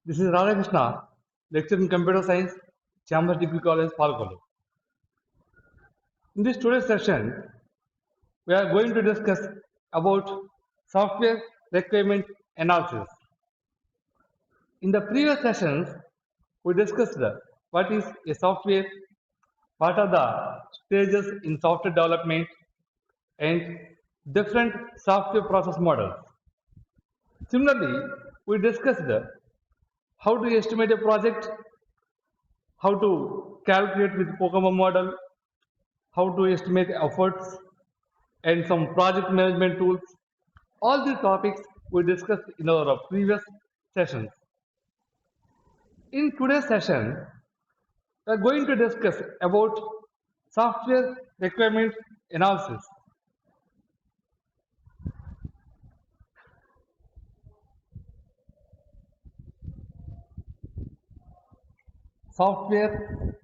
This is Radhakrishna, lecturer in computer science, Chambers Degree College, Palgolu. In this today's session, we are going to discuss about software requirement analysis. In the previous sessions, we discussed what is a software, what are the stages in software development, and different software process models. Similarly, we discussed how to estimate a project, how to calculate with Pokemon model, how to estimate efforts, and some project management tools. All these topics we discussed in our previous sessions. In today's session, we are going to discuss about software requirement analysis. Software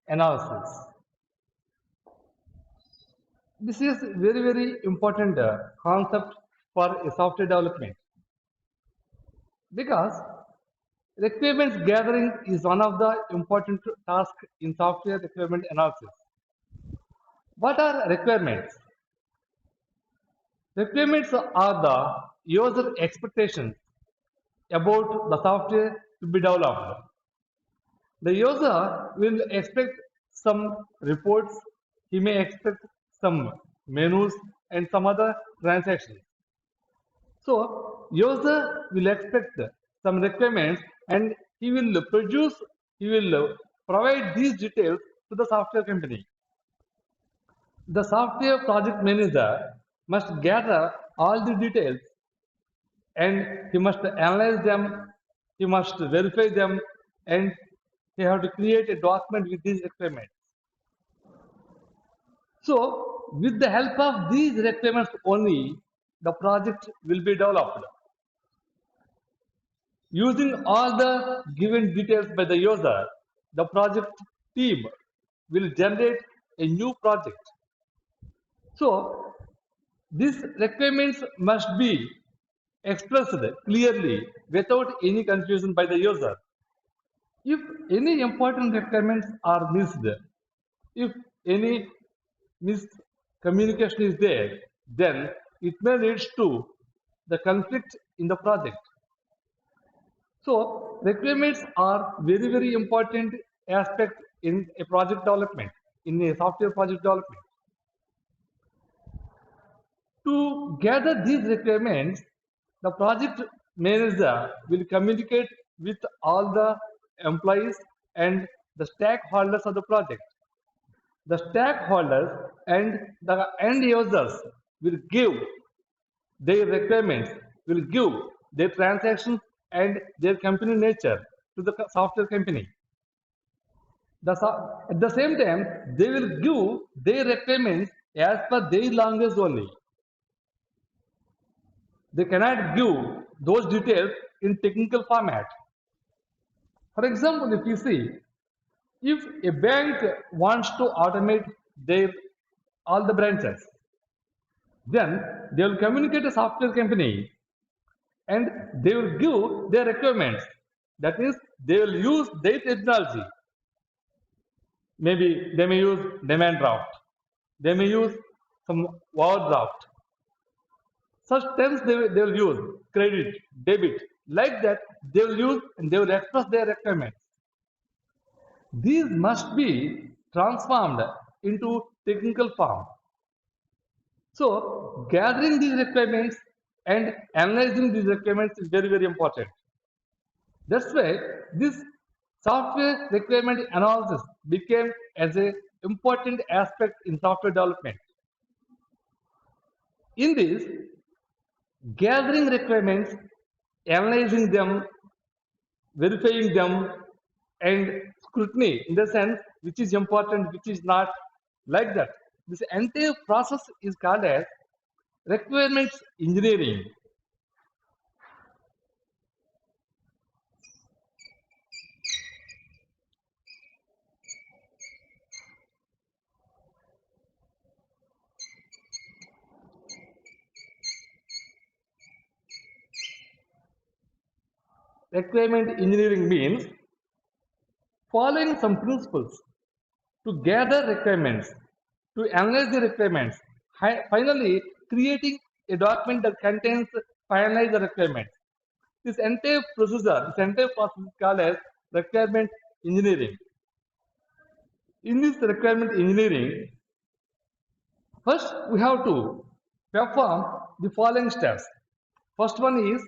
analysis. This is very important concept for a software development because requirements gathering is one of the important tasks in software requirement analysis. What are requirements? Requirements are the user expectations about the software to be developed. The user will expect some reports, he may expect some menus and some other transactions. So, user will expect some requirements and he will provide these details to the software company. The software project manager must gather all the details and he must analyze them, he must verify them, and he have to create a document with these requirements. So, with the help of these requirements only, the project will be developed. Using all the given details by the user, the project team will generate a new project. So, these requirements must be expressed clearly without any confusion by the user. If any important requirements are missed, if any miscommunication is there, then it may lead to the conflict in the project. So requirements are very important aspect in a project development, in a software project development. To gather these requirements, the project manager will communicate with all the employees and the stakeholders of the project. The stakeholders and the end users will give their requirements, will give their transactions and their company nature to the software company. At the same time, they will give their requirements as per their language only. They cannot give those details in technical format. For example, if you see, if a bank wants to automate their all the branches, then they will communicate a software company and they will give their requirements. That is, they will use their technology. Maybe they may use demand draft, they may use some overdraft. Such terms they will use credit, debit, like that they will use and they will express their requirements. These must be transformed into technical form. So, gathering these requirements and analyzing these requirements is very important. That's why this software requirement analysis became as an important aspect in software development. In this, gathering requirements, analyzing them, verifying them, and scrutiny in the sense which is important, which is not, like that. This entire process is called as requirements engineering. requirement engineering means following some principles to gather requirements, to analyze the requirements, finally creating a document that contains finalize the requirements. This entire procedure, this entire process is called as requirement engineering. In this requirement engineering, first we have to perform the following steps. First one is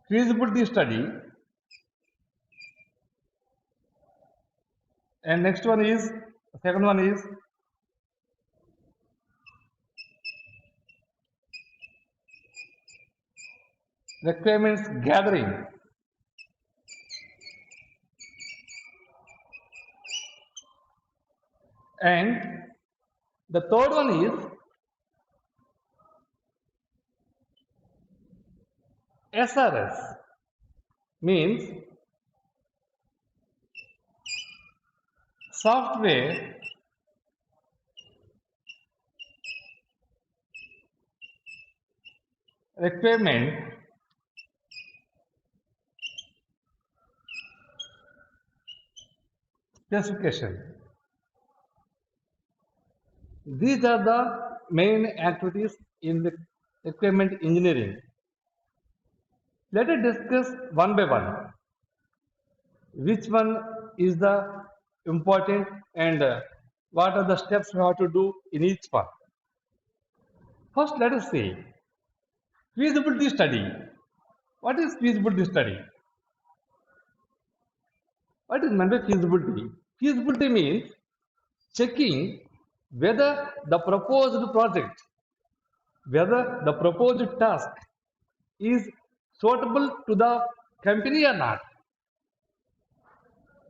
feasibility study, and next one is second one is requirements gathering, and the third one is SRS, means software requirement specification. These are the main activities in the requirement engineering. Let us discuss one by one. Which one is the important and what are the steps we have to do in each one. First, let us see feasibility study. What is feasibility study? What is meant by feasibility? Feasibility means checking whether the proposed project, whether the proposed task is suitable to the company or not.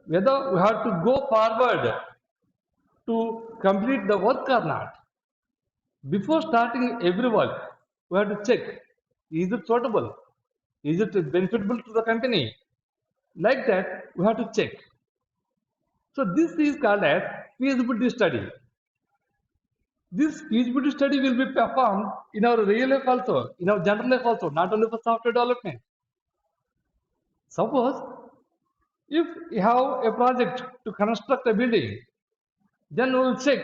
Whether we have to go forward to complete the work or not. Before starting every work, we have to check, is it suitable? Is it beneficial to the company? Like that, we have to check. So this is called as feasibility study. This feasibility study will be performed in our real life also, in our general life also, not only for software development. Suppose if you have a project to construct a building, then we will check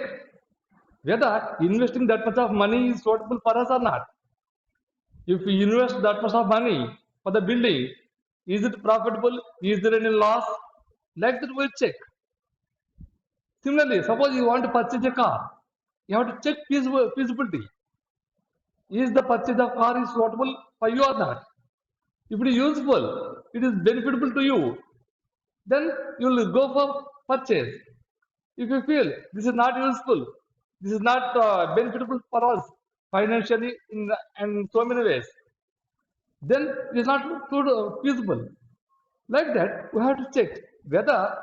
whether investing that much of money is suitable for us or not. If we invest that much of money for the building, is it profitable? Is there any loss? Like that we'll check. Similarly, suppose you want to purchase a car, you have to check feasibility. Is the purchase of car is suitable for you or not? If it is useful, it is beneficial to you, then you will go for purchase. If you feel this is not useful, this is not beneficial for us financially and so many ways, then it is not feasible. Like that, we have to check whether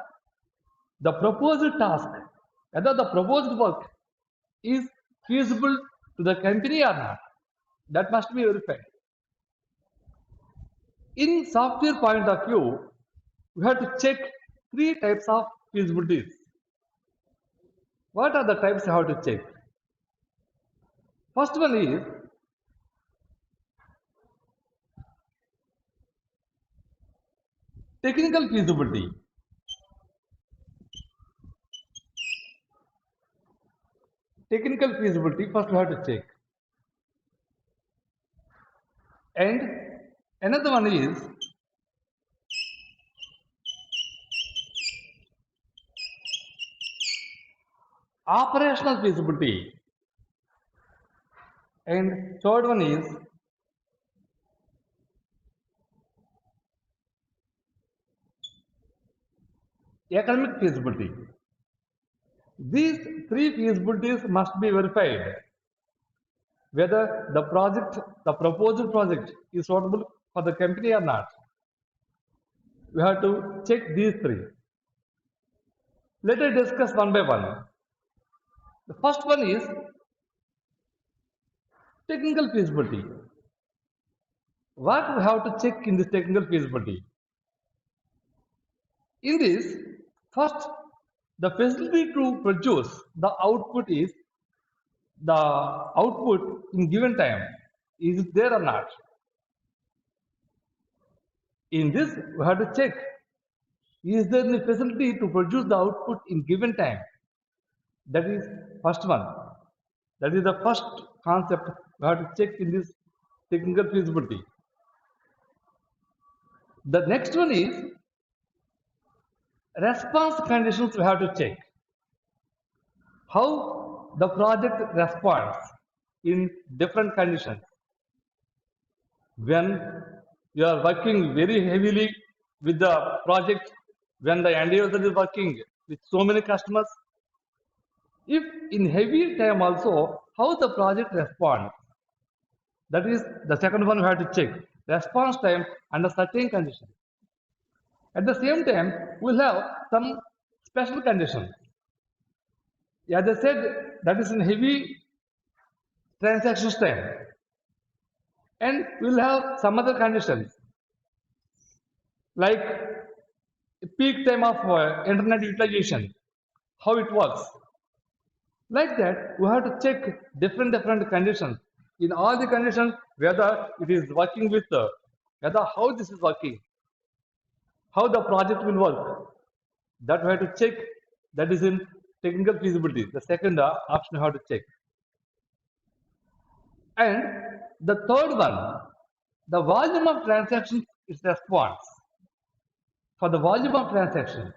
the proposed task, whether the proposed work is feasible to the company or not. That must be verified. In software point of view, we have to check three types of feasibilities. What are the types you have to check? First one is technical feasibility. Technical feasibility, first we have to check. And another one is operational feasibility. And third one is economic feasibility. These three feasibilities must be verified whether the project, the proposed project is suitable for the company or not. We have to check these three. Let us discuss one by one. The first one is technical feasibility. What we have to check in this technical feasibility? In this, first The facility to produce the output in given time is it there or not. In this, we have to check, is there any facility to produce the output in given time? That is first one. That is the first concept we have to check in this technical feasibility. The next one is response conditions we have to check. How the project responds in different conditions. When you are working very heavily with the project, when the end user is working with so many customers, if in heavy time also, how the project responds. That is the second one we have to check. Response time under certain conditions. At the same time, we'll have some special conditions. As I said, that is in heavy transactions time. And we'll have some other conditions like peak time of internet utilization, how it works. Like that, we have to check different conditions. In all the conditions, whether it is working with, whether how this is working, how the project will work. That we have to check. That is in technical feasibility. The second option we have to check. And the third one, the volume of transactions is response. For the volume of transactions,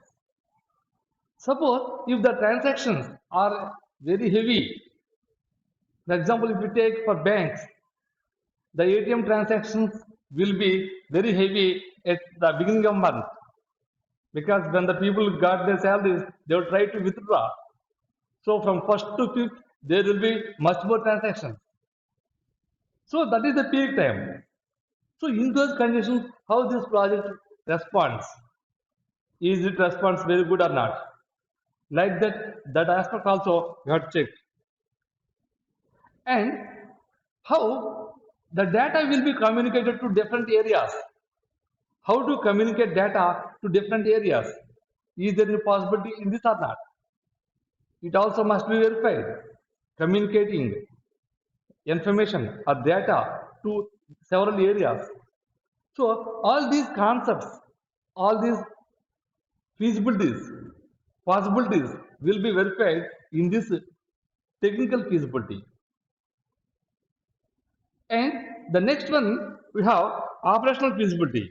suppose if the transactions are very heavy, for example, if you take for banks, the ATM transactions will be very heavy at the beginning of month, because when the people got their salaries, they will try to withdraw. So from first to fifth, there will be much more transactions. So that is the peak time. So in those conditions, how this project responds? Is it response very good or not? Like that aspect also you have to check. And how the data will be communicated to different areas. How to communicate data to different areas? Is there any possibility in this or not? It also must be verified. Communicating information or data to several areas. So all these concepts, all these feasibilities, possibilities will be verified in this technical feasibility. And the next one, we have operational feasibility.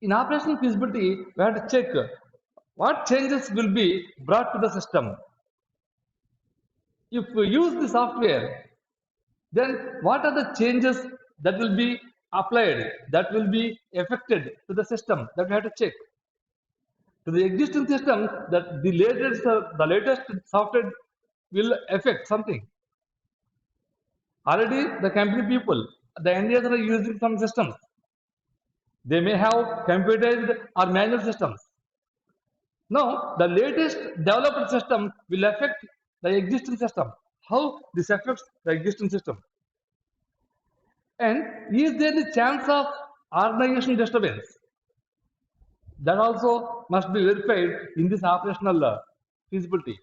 In operational feasibility, we have to check what changes will be brought to the system. If we use the software, then what are the changes that will be applied, that will be affected to the system, that we have to check. To the existing system, that the latest software will affect something. Already the company people, the end users are using some systems. They may have computerized or manual systems. Now, the latest developed system will affect the existing system. How this affects the existing system? And is there the chance of organization disturbance? That also must be verified in this operational feasibility.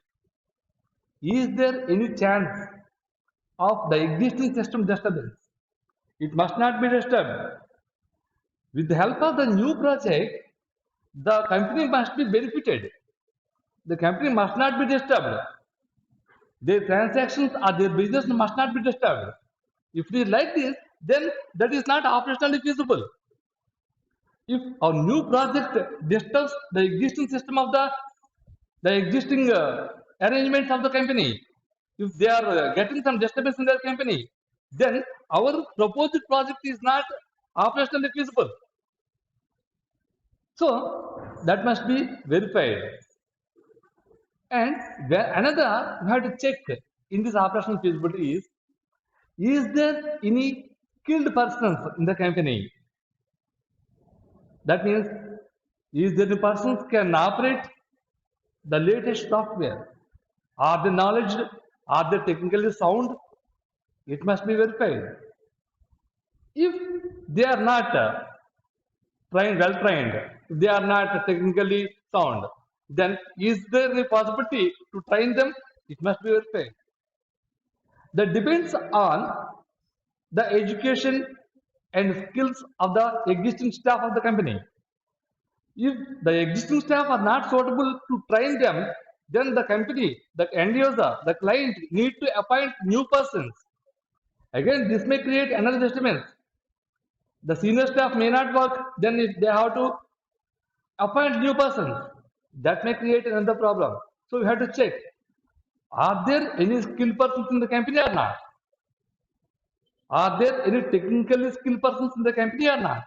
Is there any chance of the existing system disturbance? It must not be disturbed. With the help of the new project, the company must be benefited. The company must not be disturbed. Their transactions or their business must not be disturbed. If it is like this, then that is not operationally feasible. If a new project disturbs the existing system of the existing arrangements of the company, if they are getting some disturbance in their company, then our proposed project is not operationally feasible. So that must be verified. And another we have to check in this operational feasibility is there any skilled persons in the company? That means, is there any persons can operate the latest software? Are they knowledgeable? Are they technically sound? It must be verified. If they are not well trained, if they are not technically sound, then is there a possibility to train them? It must be verified. That depends on the education and skills of the existing staff of the company. If the existing staff are not suitable to train them, then the company, the end user, the client need to appoint new persons. Again, this may create another disturbance. The senior staff may not work, then if they have to appoint new persons, that may create another problem. So we have to check, are there any skilled persons in the company or not? Are there any technically skilled persons in the company or not?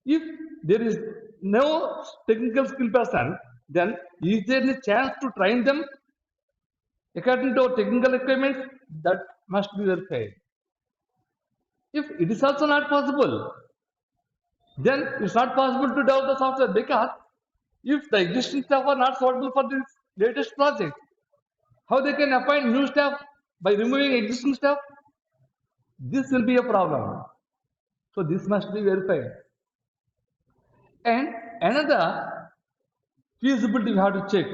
If there is no technical skill person, then is there any chance to train them according to our technical requirements? That must be verified. If it is also not possible, then it's not possible to develop the software, because if the existing staff are not suitable for this latest project, how they can appoint new staff by removing existing staff? This will be a problem. So this must be verified. And another feasibility we have to check,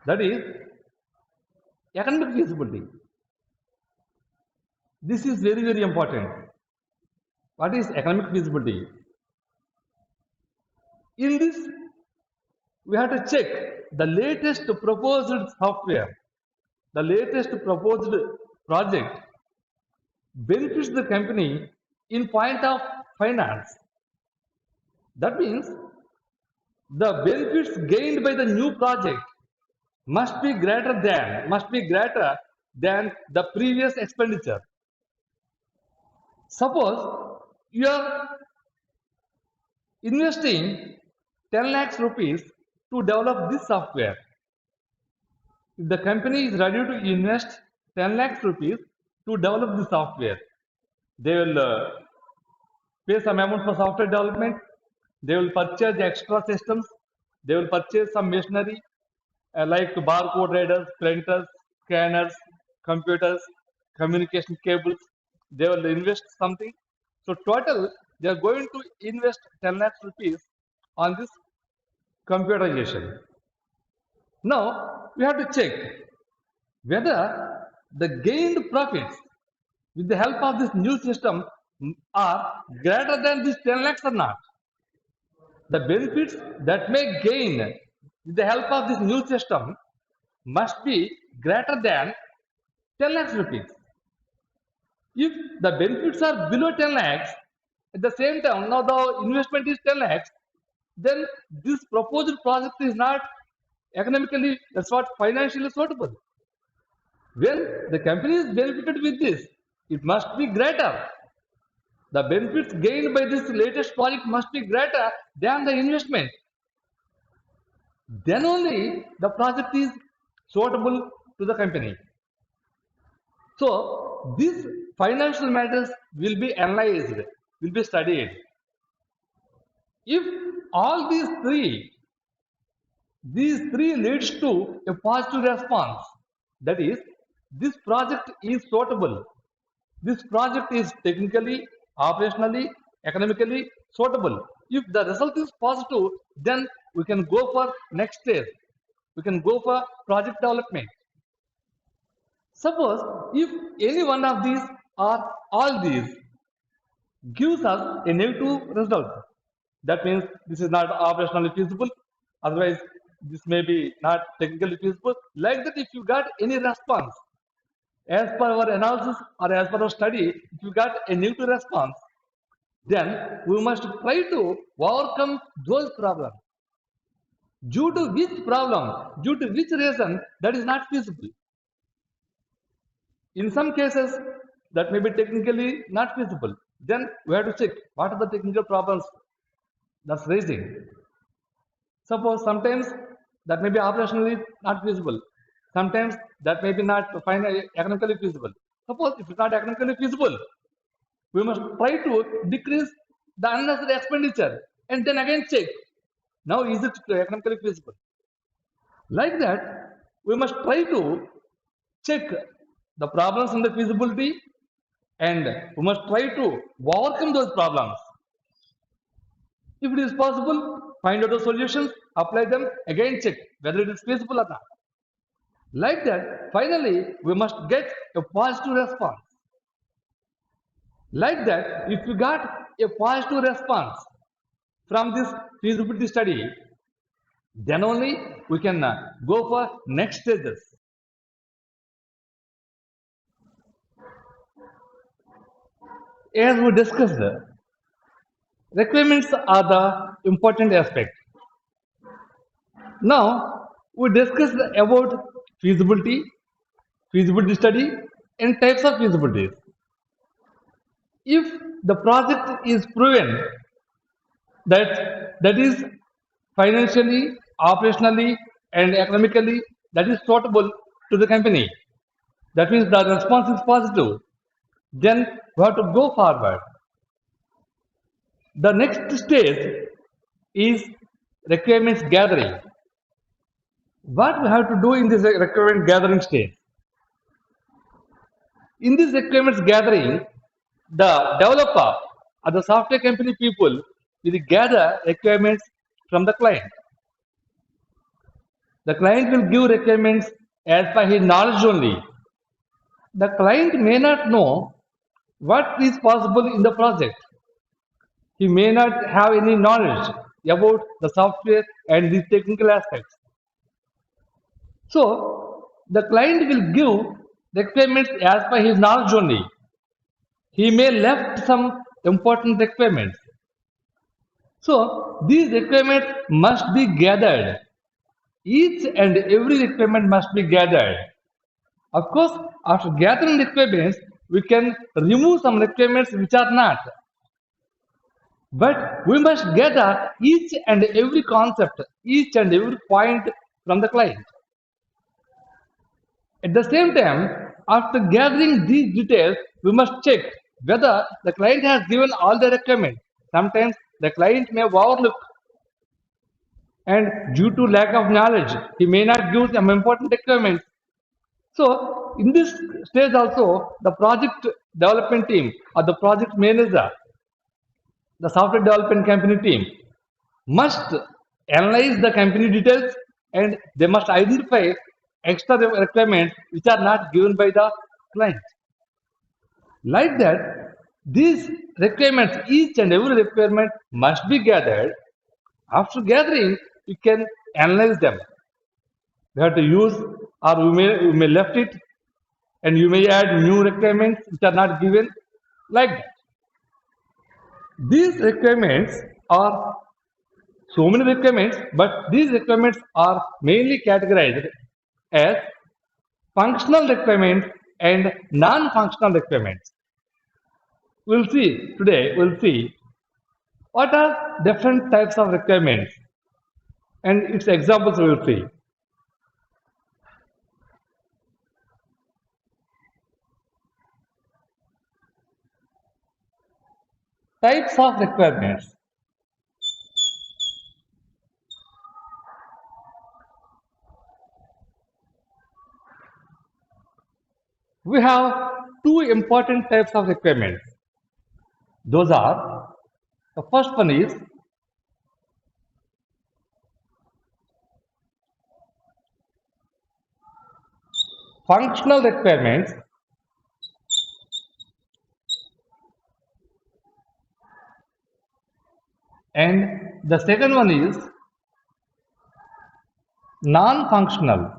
that is economic feasibility. This is very, very important. What is economic feasibility? In this, we have to check the latest proposed software, the latest proposed project benefits the company in point of finance. That means the benefits gained by the new project must be greater than the previous expenditure. Suppose you are investing 10 lakhs rupees to develop this software. If the company is ready to invest 10 lakhs rupees to develop the software, they will pay some amount for software development, they will purchase extra systems, they will purchase some machinery like barcode readers, printers, scanners, computers, communication cables. They will invest something. So total, they are going to invest 10 lakhs rupees on this computerization. Now, we have to check whether the gained profits with the help of this new system are greater than this 10 lakhs or not. The benefits that may gain with the help of this new system must be greater than 10 lakhs rupees. If the benefits are below 10 lakhs, at the same time, now the investment is 10 lakhs, then this proposed project is not economically, that's what, financially suitable. When the company is benefited with this, it must be greater. The benefits gained by this latest project must be greater than the investment. Then only the project is suitable to the company. So these financial matters will be analyzed, will be studied. If all these three leads to a positive response, that is, this project is suitable, this project is technically, operationally, economically suitable. If the result is positive, then we can go for next stage. We can go for project development. Suppose if any one of these or all these gives us a negative result, that means this is not operationally feasible, otherwise this may be not technically feasible. Like that, if you got any response, as per our analysis or as per our study, if you got a negative response, then we must try to overcome those problems. Due to which problem, due to which reason that is not feasible. In some cases, that may be technically not feasible. Then we have to check what are the technical problems that's raising. Suppose sometimes that may be operationally not feasible. Sometimes that may be not economically feasible. Suppose if it's not economically feasible, we must try to decrease the unnecessary expenditure and then again check. Now is it economically feasible? Like that, we must try to check the problems in the feasibility and we must try to overcome those problems. If it is possible, find out the solutions. apply them, again check whether it is feasible or not. Like that, finally, we must get a positive response. Like that, if you got a positive response from this feasibility study, then only we can go for next stages. As we discussed, requirements are the important aspect. Now, we discussed about feasibility, feasibility study, and types of feasibilities. If the project is proven that is financially, operationally, and economically that is suitable to the company, that means the response is positive, then we have to go forward. The next stage is requirements gathering. What we have to do in this requirement gathering stage? In this requirements gathering, the developer or the software company people will gather requirements from the client. The client will give requirements as per his knowledge only. The client may not know what is possible in the project. He may not have any knowledge about the software and the technical aspects. So, the client will give requirements as per his knowledge only. He may left some important requirements. So, these requirements must be gathered. Each and every requirement must be gathered. Of course, after gathering requirements, we can remove some requirements which are not. But we must gather each and every concept, each and every point from the client. At the same time, after gathering these details, we must check whether the client has given all the requirements. Sometimes the client may overlook, and due to lack of knowledge, he may not give some important requirements. So, in this stage also, the project development team or the project manager, the software development company team, must analyze the company details and they must identify extra requirements which are not given by the client. Like that, these requirements, each and every requirement must be gathered. After gathering, you can analyze them. We have to use, or we may left it, and you may add new requirements which are not given, like that. These requirements are so many requirements, but these requirements are mainly categorized as functional requirements and non-functional requirements. We'll see what are different types of requirements and its examples we will see. Types of requirements. We have two important types of requirements. Those are, the first one is functional requirements, and the second one is non-functional.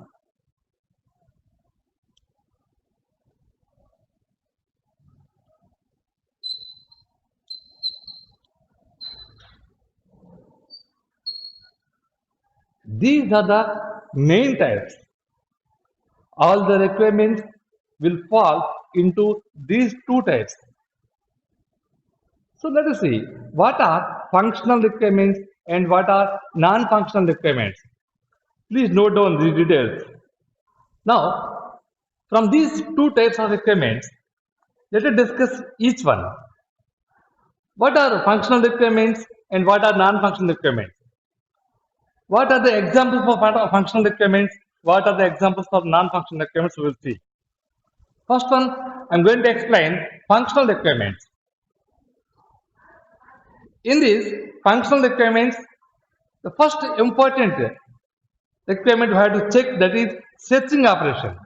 These are the main types. All the requirements will fall into these two types. So let us see what are functional requirements and what are non-functional requirements. Please note down these details. Now, from these two types of requirements, let us discuss each one. What are functional requirements and what are non-functional requirements? What are the examples of functional requirements? What are the examples of non-functional requirements? We will see. First one, I'm going to explain functional requirements. In these functional requirements, The first important requirement we have to check, that is searching operation.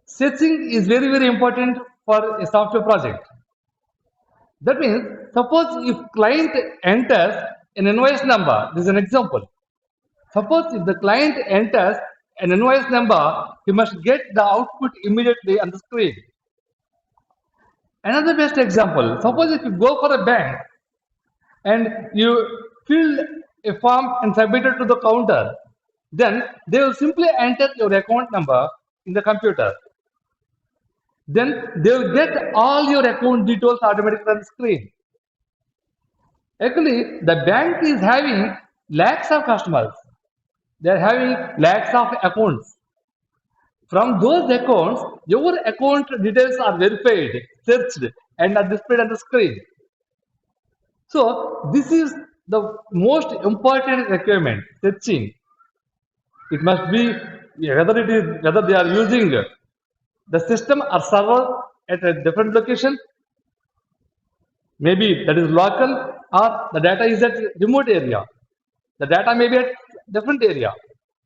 Searching is very, very important for a software project. That means, suppose if client enters an invoice number, this is an example. Suppose if the client enters an invoice number, he must get the output immediately on the screen. Another best example, suppose if you go for a bank and you fill a form and submit it to the counter, then they will simply enter your account number in the computer. Then they will get all your account details automatically on the screen. Actually, the bank is having lakhs of customers. They are having lakhs of accounts. From those accounts, your account details are verified, searched, and are displayed on the screen. So this is the most important requirement, searching. It must be whether they are using the system or server at a different location, maybe that is local, or the data is at remote area. The data may be at different area.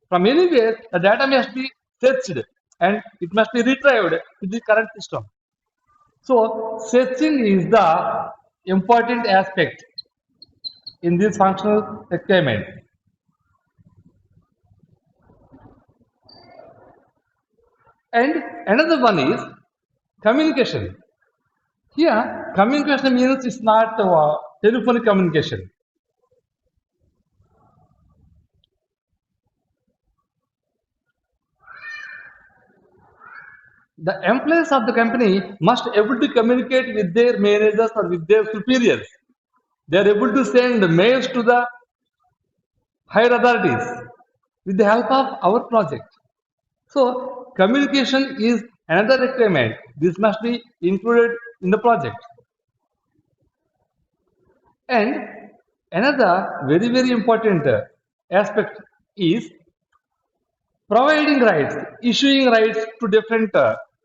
From anywhere, the data must be searched and it must be retrieved to the current system. So searching is the important aspect in this functional requirement. And another one is communication. Here, communication means it's not telephonic communication. The employees of the company must able to communicate with their managers or with their superiors. They are able to send mails to the higher authorities with the help of our project. So communication is another requirement. This must be included in the project. And another very, very important aspect is providing rights, issuing rights to different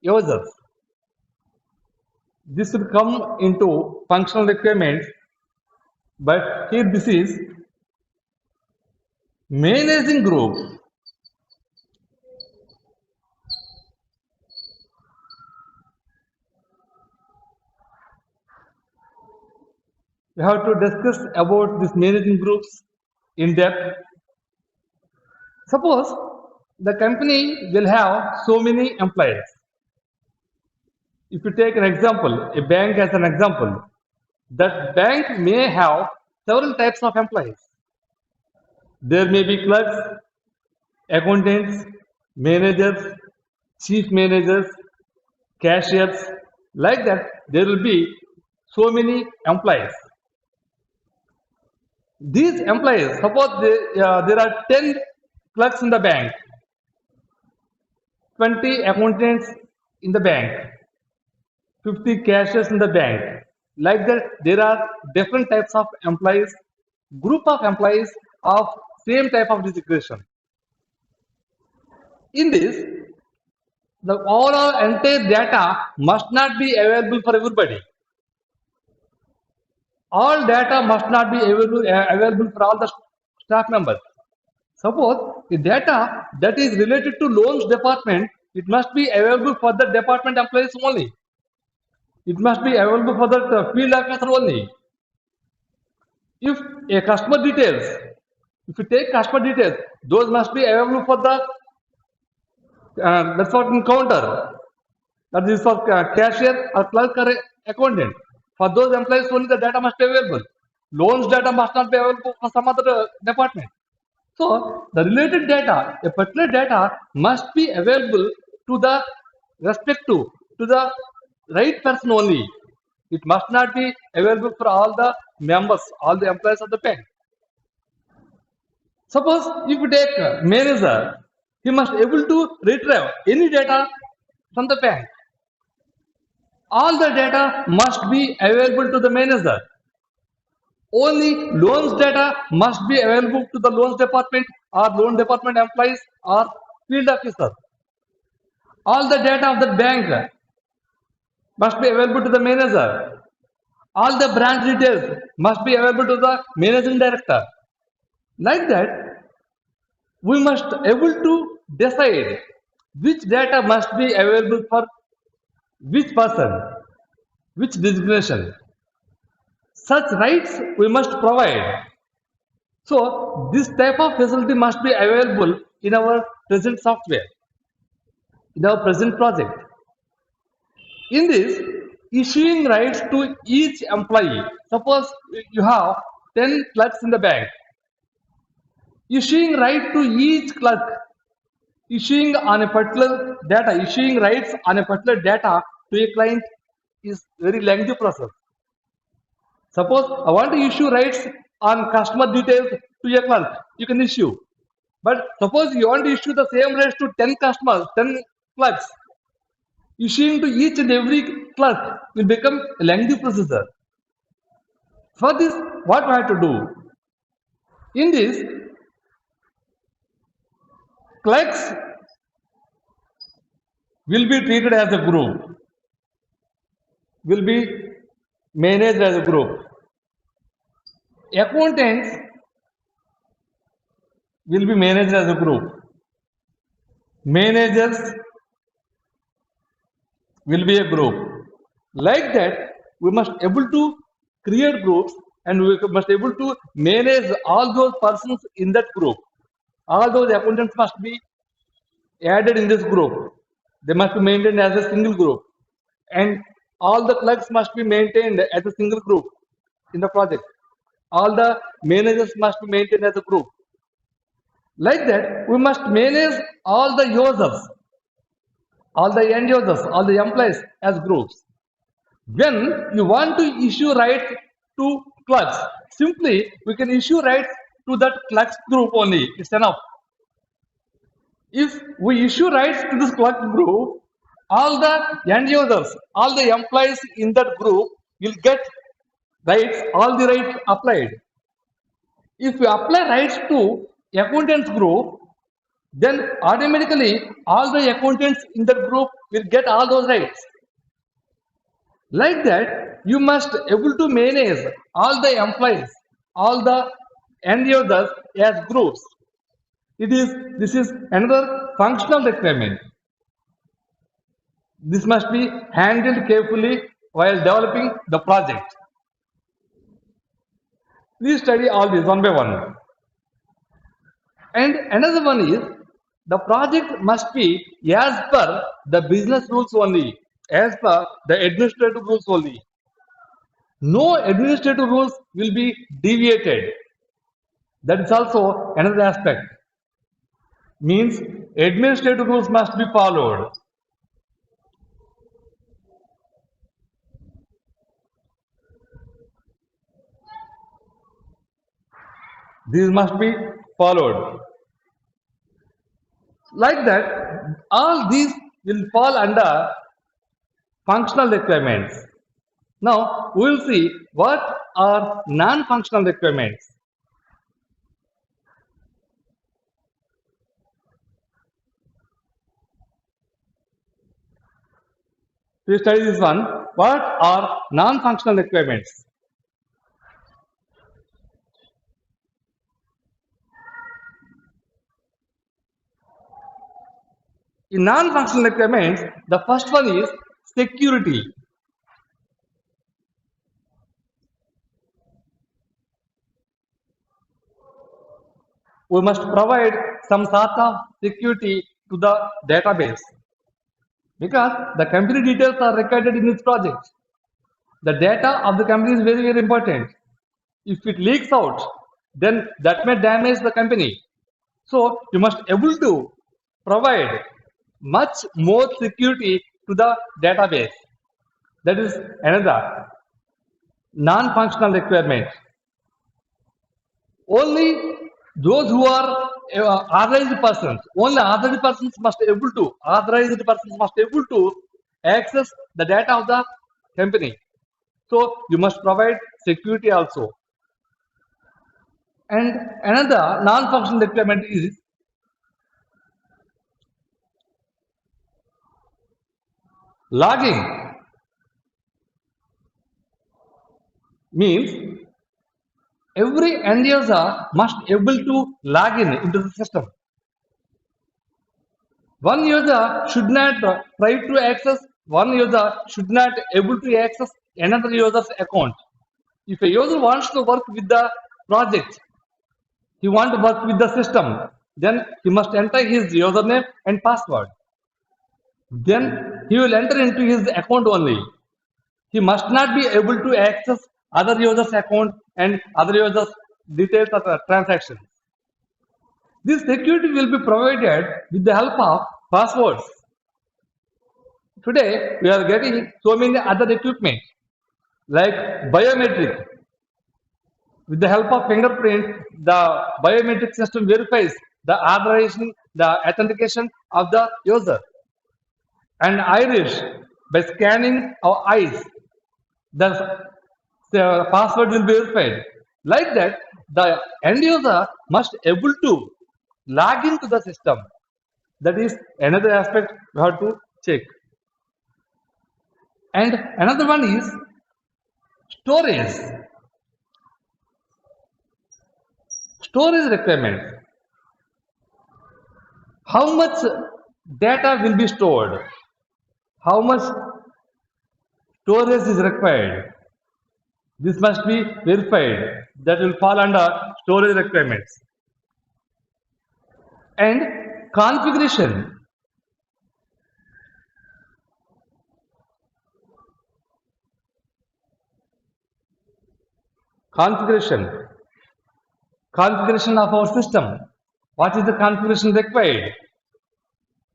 users. This will come into functional requirements, but here this is managing group. We have to discuss about these managing groups in depth. Suppose the company will have so many employees. If you take an example, a bank as an example, that bank may have several types of employees. There may be clerks, accountants, managers, chief managers, cashiers, like that. There will be so many employees. These employees, suppose there are 10 clerks in the bank, 20 accountants in the bank, 50 cashiers in the bank. Like that, there are different types of employees, group of employees of same type of designation. In this, the overall entire data must not be available for everybody. All data must not be available for all the staff members. Suppose the data that is related to loans department, it must be available for the department employees only. It must be available for the field officer only. If a customer details, if you take customer details, those must be available for the that's what in counter. That is for cashier or clerk or accountant. For those employees only the data must be available. Loans data must not be available for some other department. So the related data, a particular data must be available to the respective, to the right person only. It must not be available for all the members, all the employees of the bank. Suppose if you take a manager, he must able to retrieve any data from the bank. All the data must be available to the manager. Only loans data must be available to the loans department or loan department employees or field officer. All the data of the bank must be available to the manager. All the branch details must be available to the managing director. Like that, we must able to decide which data must be available for which person, which designation. Such rights we must provide. So this type of facility must be available in our present software, in our present project. In this, issuing rights to each employee. Suppose you have 10 clerks in the bank. Issuing right to each clerk, issuing on a particular data, issuing rights on a particular data to a client is very lengthy process. Suppose I want to issue rights on customer details to a clerk, you can issue. But suppose you want to issue the same rights to 10 customers, 10 clerks, issuing to each and every clerk will become a lengthy procedure. For this, what we have to do? In this, clerks will be treated as a group, will be managed as a group. Accountants will be managed as a group. Managers will be a group. Like that, we must able to create groups and we must able to manage all those persons in that group. All those accountants must be added in this group. They must be maintained as a single group. And all the clerks must be maintained as a single group in the project. All the managers must be maintained as a group. Like that, we must manage all the users, all the end users, all the employees as groups. When you want to issue rights to clerks, simply we can issue rights to that clerks group only. It's enough. If we issue rights to this clerk group, all the end users, all the employees in that group will get rights, all the rights applied. If we apply rights to accountants group, then automatically all the accountants in that group will get all those rights. Like that, you must able to manage all the employees, all the end users as groups. This is another functional requirement. This must be handled carefully while developing the project. Please study all these one by one. And another one is the project must be as per the business rules only, as per the administrative rules only. No administrative rules will be deviated. That is also another aspect. Means administrative rules must be followed. These must be followed. Like that, all these will fall under functional requirements. Now, we will see what are non-functional requirements. To study this one, what are non-functional requirements? In non-functional requirements, the first one is security. We must provide some sort of security to the database because the company details are recorded in this project. The data of the company is very, very important. If it leaks out, then that may damage the company. So you must able to provide much more security to the database. That is another non-functional requirement. Only those who are authorized persons, only authorized persons must able to access the data of the company. So you must provide security also. And another non-functional requirement is logging. Means Every end user must able to log in into the system. One user should not try to access, one user should not able to access another user's account. If a user wants to work with the project, he wants to work with the system, then he must enter his username and password. Then he will enter into his account only. He must not be able to access other users' account and other users' details of transactions. This security will be provided with the help of passwords. Today, we are getting so many other equipment like biometric. With the help of fingerprint, the biometric system verifies the authorization, the authentication of the user. And iris, by scanning our eyes, the password will be verified. Like that, the end user must able to log into the system. That is another aspect we have to check. And another one is storage. Storage requirements. How much data will be stored? How much storage is required? This must be verified. That will fall under storage requirements. And configuration. Configuration. Configuration of our system. What is the configuration required?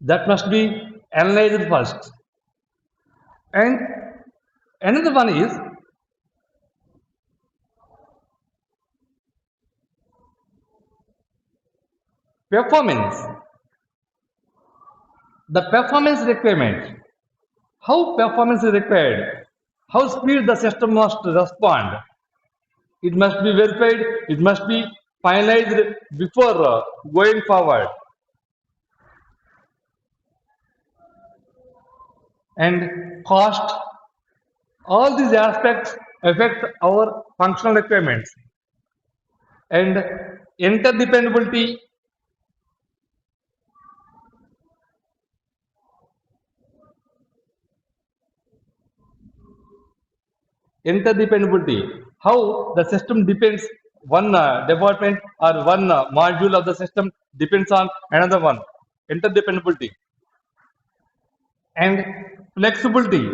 That must be analyzed first. And another one is performance. The performance requirement. How performance is required? How speed the system must respond? It must be verified. It must be finalized before going forward. And cost. All these aspects affect our functional requirements. And interdependability. Interdependability. How the system depends, one department or one module of the system depends on another one. Interdependability. And flexibility.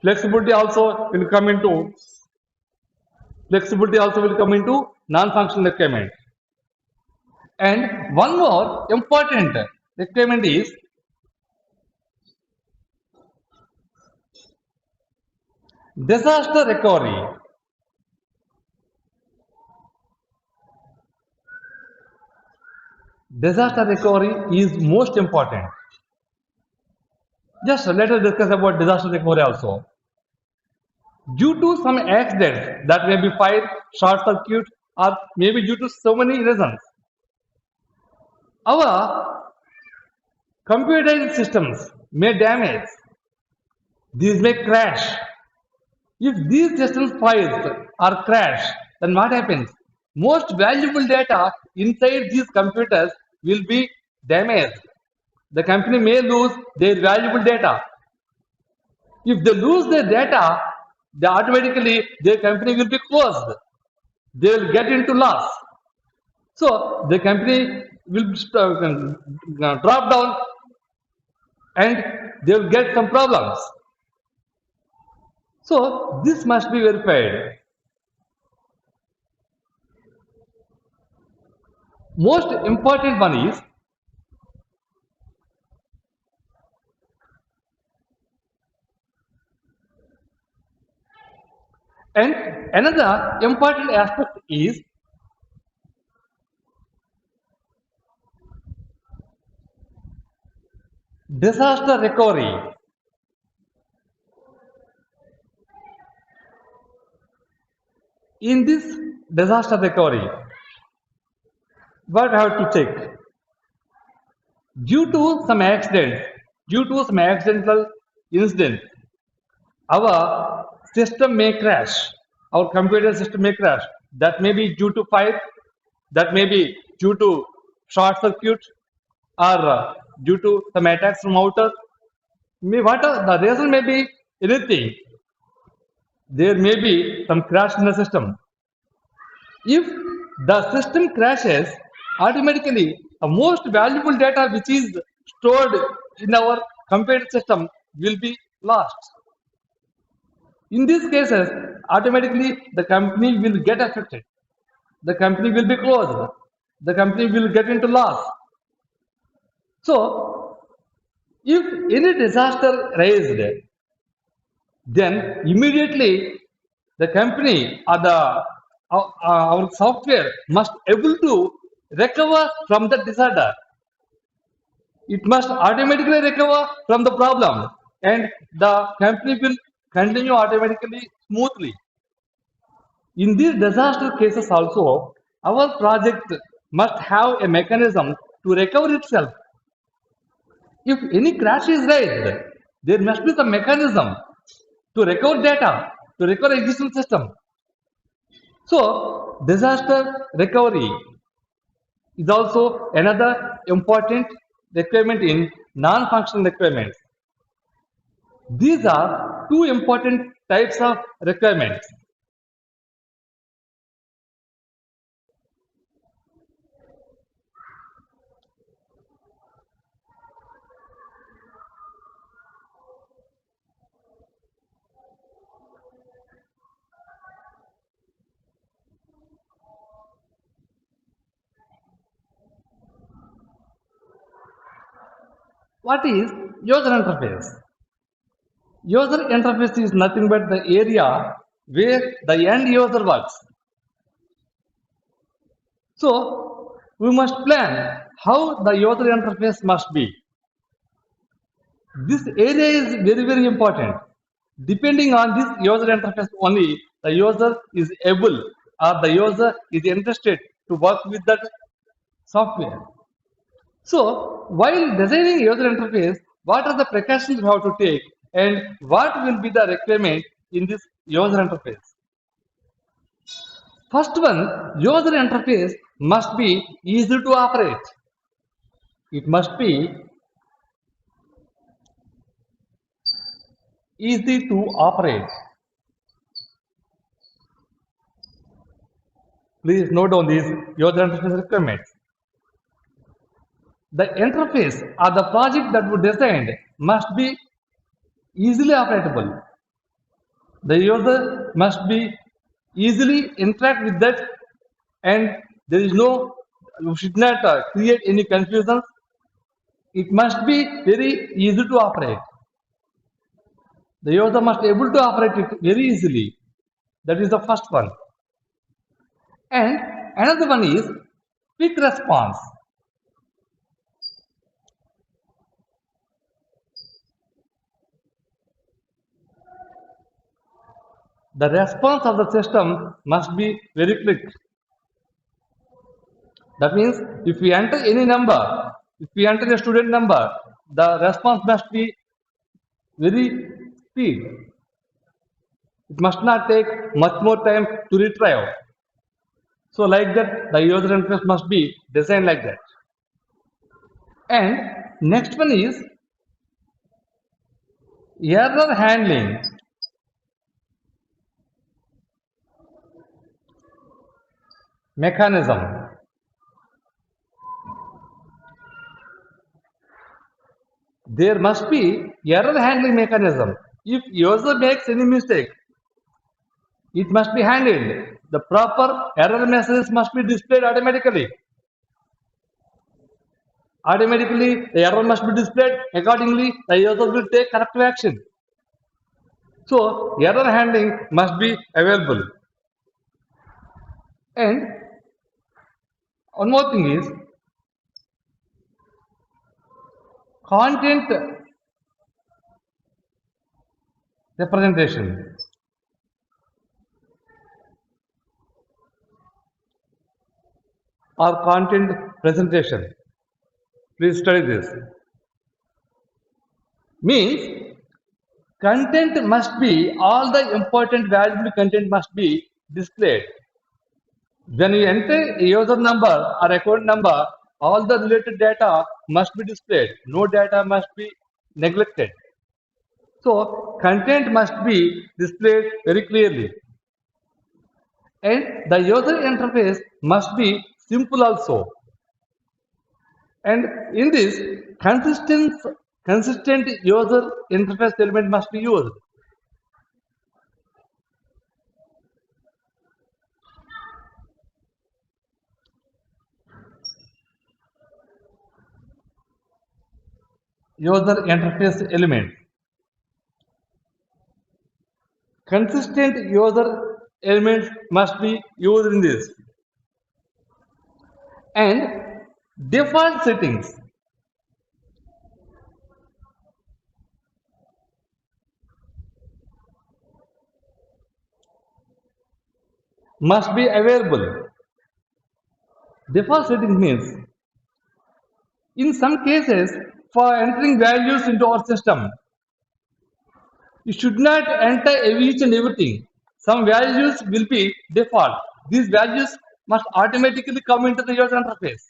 Flexibility also will come into non-functional requirement. And one more important requirement is disaster recovery. Disaster recovery is most important. Just let us discuss about disaster recovery also. Due to some accidents, that may be fire, short circuit, or maybe due to so many reasons, our computerized systems may damage. These may crash. If these systems fail or crash, then what happens? Most valuable data inside these computers will be damaged. The company may lose their valuable data. If they lose their data, they automatically their company will be closed. They will get into loss. So the company will drop down and they will get some problems. So this must be verified. Most important one is and another important aspect is disaster recovery. In this disaster recovery, what I have to check? Due to some accident, due to some accidental incident, our system may crash, our computer system may crash. That may be due to fire, that may be due to short circuit, or due to some attacks from outer. May what the reason may be anything. There may be some crash in the system. If the system crashes, automatically the most valuable data which is stored in our computer system will be lost. In these cases, automatically the company will get affected. The company will be closed. The company will get into loss. So, if any disaster raised, then immediately the company or our software must able to recover from the disaster. It must automatically recover from the problem, and the company will continue automatically smoothly. In these disaster cases also, our project must have a mechanism to recover itself. If any crash is raised, there must be some mechanism to recover data, to recover existing system. So, disaster recovery is also another important requirement in non-functional requirements. These are two important types of requirements. What is user interface? User interface is nothing but the area where the end user works. So, we must plan how the user interface must be. This area is very, very important. Depending on this user interface only, the user is able or the user is interested to work with that software. So, while designing user interface, what are the precautions we have to take and what will be the requirement in this user interface? First one, user interface must be easy to operate. It must be easy to operate. Please note down these user interface requirements. The interface or the project that we designed must be easily operatable. The user must be easily interact with that, and there is no, you should not create any confusion. It must be very easy to operate. The user must be able to operate it very easily. That is the first one. And another one is quick response. The response of the system must be very quick. That means if we enter any number, if we enter a student number, the response must be very speed. It must not take much more time to retrieve. So like that, the user interface must be designed like that. And next one is error handling. Mechanism. There must be error handling mechanism. If user makes any mistake, it must be handled. The proper error messages must be displayed automatically. Automatically, the error must be displayed. Accordingly, the user will take corrective action. So, error handling must be available. And one more thing is content representation. Or content presentation. Please study this. Means content must be, all the important valuable content must be displayed. When you enter a user number or account number, all the related data must be displayed. No data must be neglected. So content must be displayed very clearly. And the user interface must be simple also. And in this, consistent user interface element must be used. User interface element. Consistent user elements must be used in this. And default settings. Must be available. Default settings means, in some cases, for entering values into our system, you should not enter each and everything. Some values will be default. These values must automatically come into the user interface.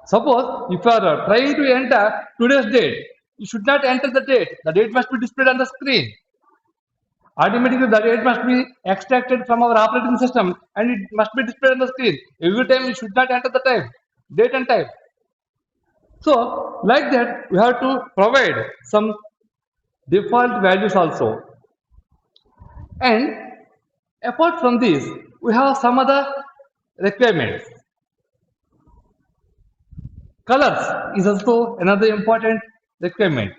Suppose if you are trying to enter today's date, you should not enter the date. The date must be displayed on the screen. Automatically, the date must be extracted from our operating system and it must be displayed on the screen. Every time you should not enter the time, date and time. So, like that, we have to provide some default values also. And apart from this, we have some other requirements. Colors is also another important requirement.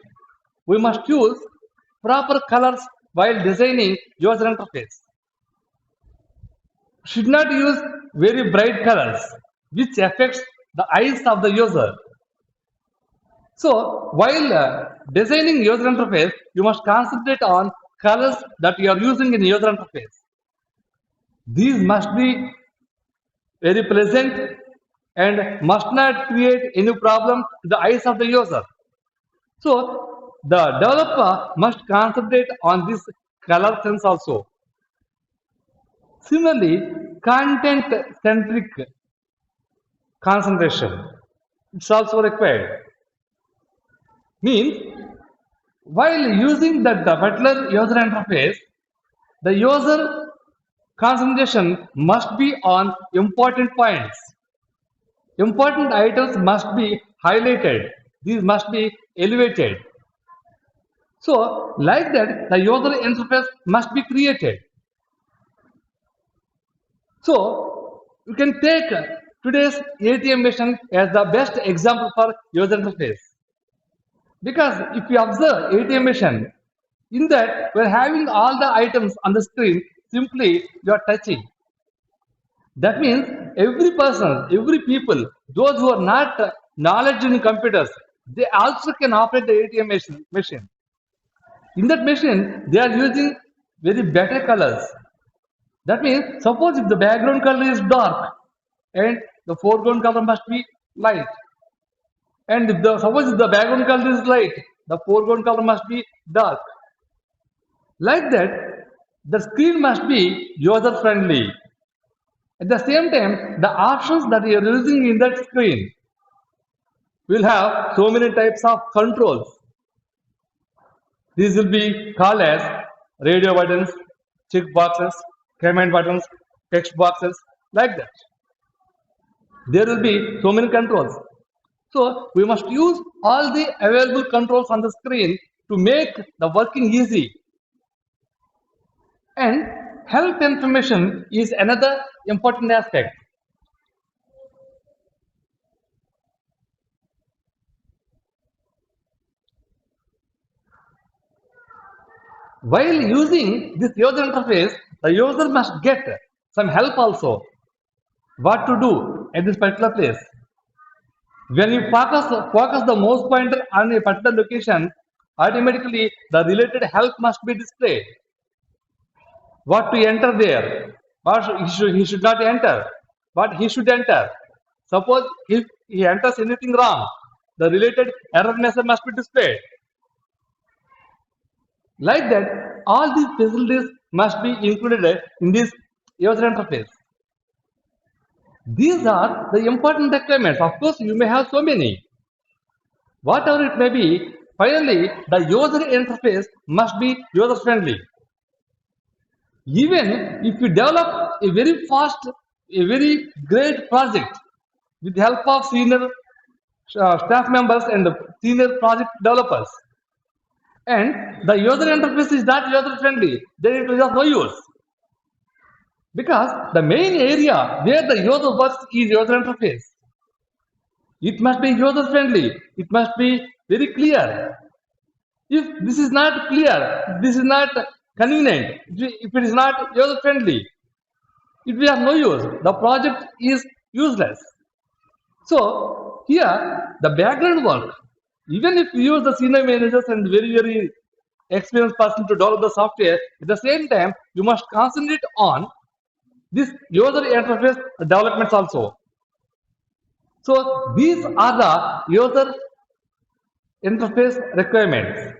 We must use proper colors while designing user interface. Should not use very bright colors which affects the eyes of the user. So while designing user interface, you must concentrate on colors that you are using in user interface. These must be very pleasant and must not create any problem to the eyes of the user. So the developer must concentrate on this color sense also. Similarly, content-centric concentration is also required. Means, while using the particular user interface, the user concentration must be on important points. Important items must be highlighted. These must be elevated. So, like that, the user interface must be created. So, you can take today's ATM machine as the best example for user interface. Because if you observe ATM machine, in that we're having all the items on the screen, simply you are touching. That means every person, every people, those who are not knowledge in computers, they also can operate the ATM machine. In that machine, they are using very better colors. That means, suppose if the background color is dark and the foreground color must be light, and if suppose if the background color is light, the foreground color must be dark. Like that, the screen must be user friendly. At the same time, the options that you are using in that screen will have so many types of controls. These will be called as radio buttons, check boxes, command buttons, text boxes, like that. There will be so many controls. So we must use all the available controls on the screen to make the working easy. And health information is another important aspect. While using this user interface, the user must get some help also. What to do at this particular place. When you focus the mouse pointer on a particular location, automatically the related help must be displayed. What to enter there, what he should not enter, what he should enter. Suppose if he enters anything wrong, the related error message must be displayed. Like that, all these facilities must be included in this user interface. These are the important requirements. Of course, you may have so many. Whatever it may be, finally, the user interface must be user friendly. Even if you develop a very fast, a very great project with the help of senior staff members and senior project developers, and the user interface is not user friendly, then it is of no use. Because the main area where the user works is user interface. It must be user friendly. It must be very clear. If this is not clear, this is not convenient, if it is not user friendly, it will have no use. The project is useless. So here the background work, even if you use the senior managers and very experienced person to develop the software, at the same time you must concentrate on this user interface developments also. So these are the user interface requirements.